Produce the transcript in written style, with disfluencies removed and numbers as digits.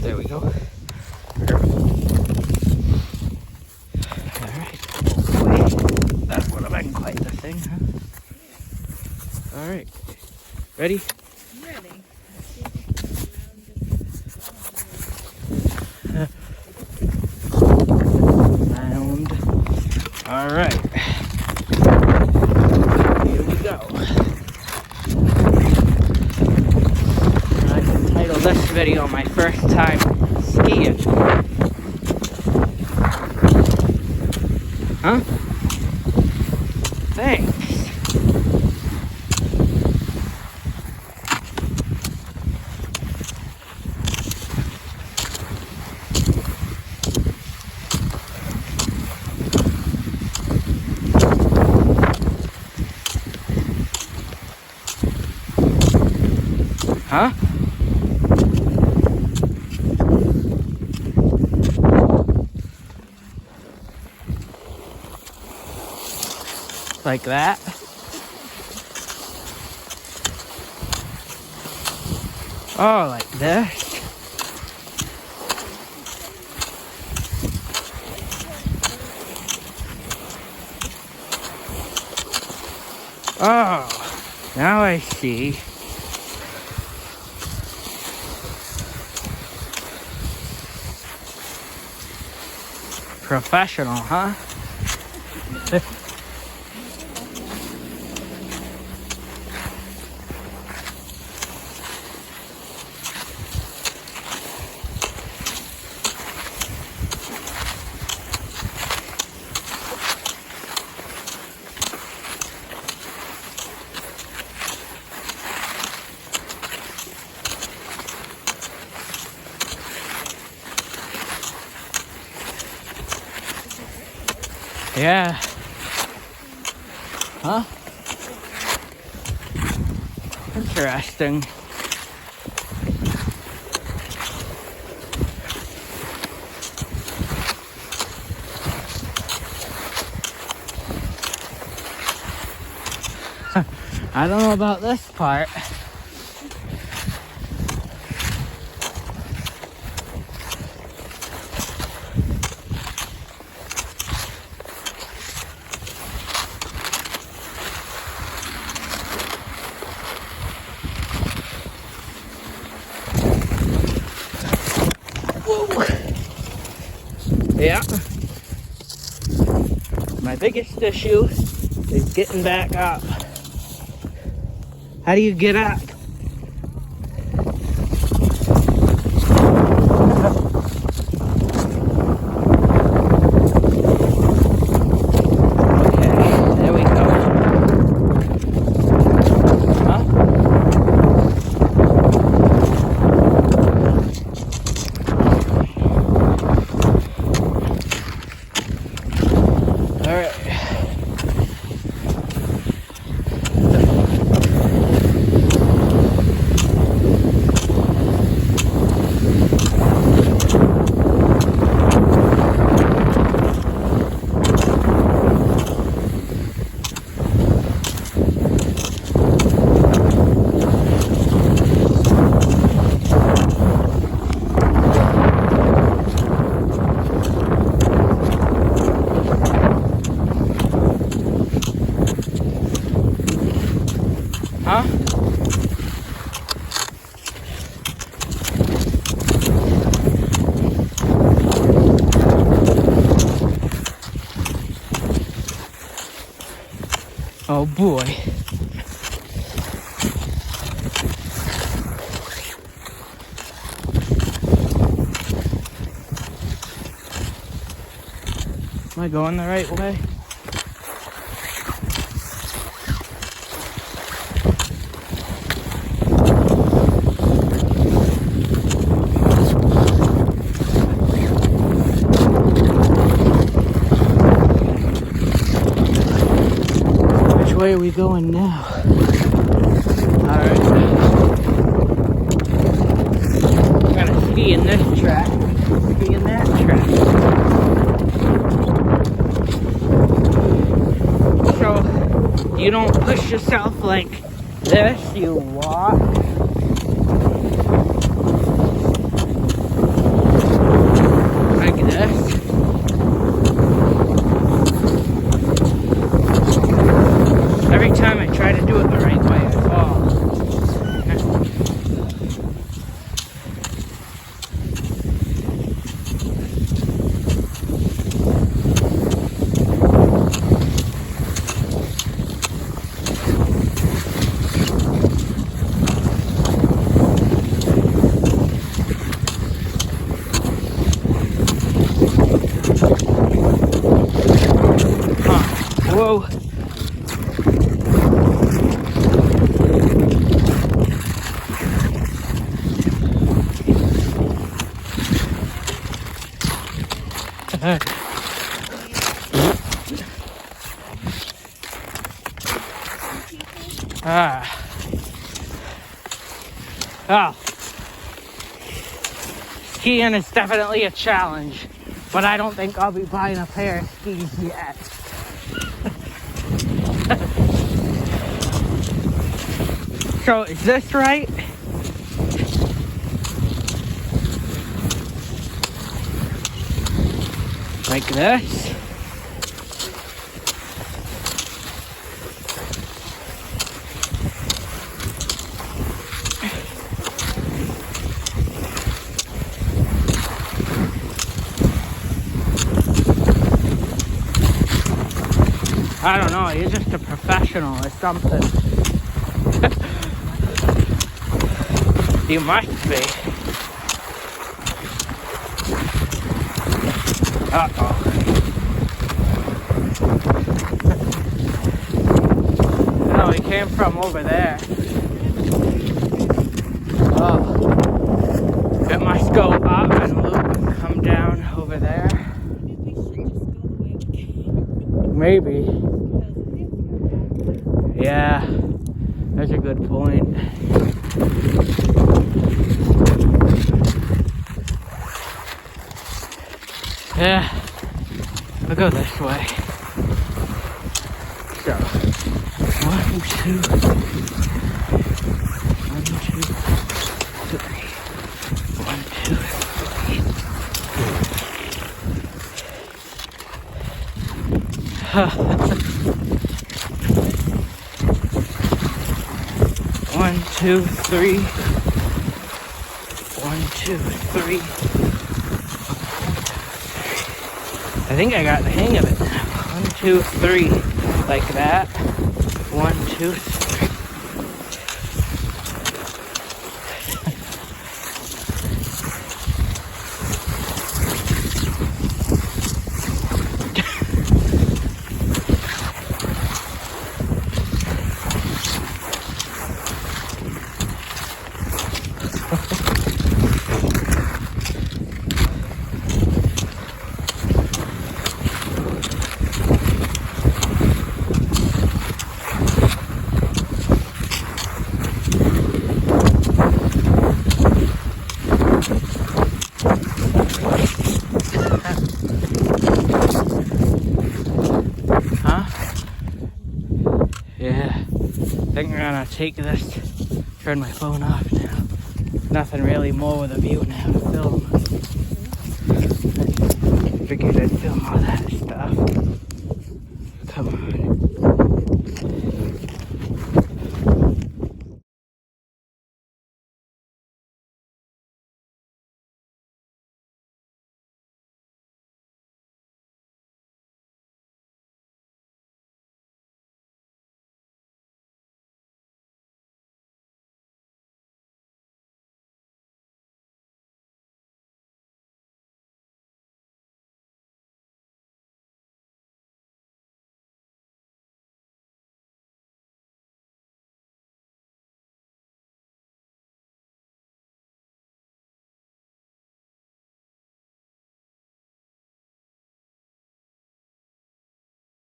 There we go. Alright. That would have been quite the thing, huh? Alright. Ready? Ready. Round. Alright. Here we go. I can title this video my first time skiing. Huh? Thanks. Huh? Like that? Oh, like this? Oh, now I see. Professional, huh? Yeah. Huh? Interesting. I don't know about this part. Yeah. My biggest issue is getting back up. How do you get up? Okay, there we go. Huh? All right. Huh? Oh boy. Am I going the right way? Which way are we going now? Alright. I'm gonna ski in this track, ski in that track. So, you don't push yourself like this, you walk. Oh. Skiing is definitely a challenge, but I don't think I'll be buying a pair of skis yet. So, is this right? Like this? I don't know, you're just a professional or something. You must be. Uh-oh. No, he came from over there. Oh. It must go up and loop and come down over there. Maybe. Yeah, that's a good point. Yeah, I'll go this way. So, 1, 2, 1, 2, 3. 1, 2, 1, 2, 3. 1, 2, 3. I think I got the hang of it now. 1, 2, 3. Like that. 1, 2, 3. Yeah, I think we're gonna take this, turn my phone off now. Nothing really more with a view now to film. Figured I'd film all that stuff. Come on.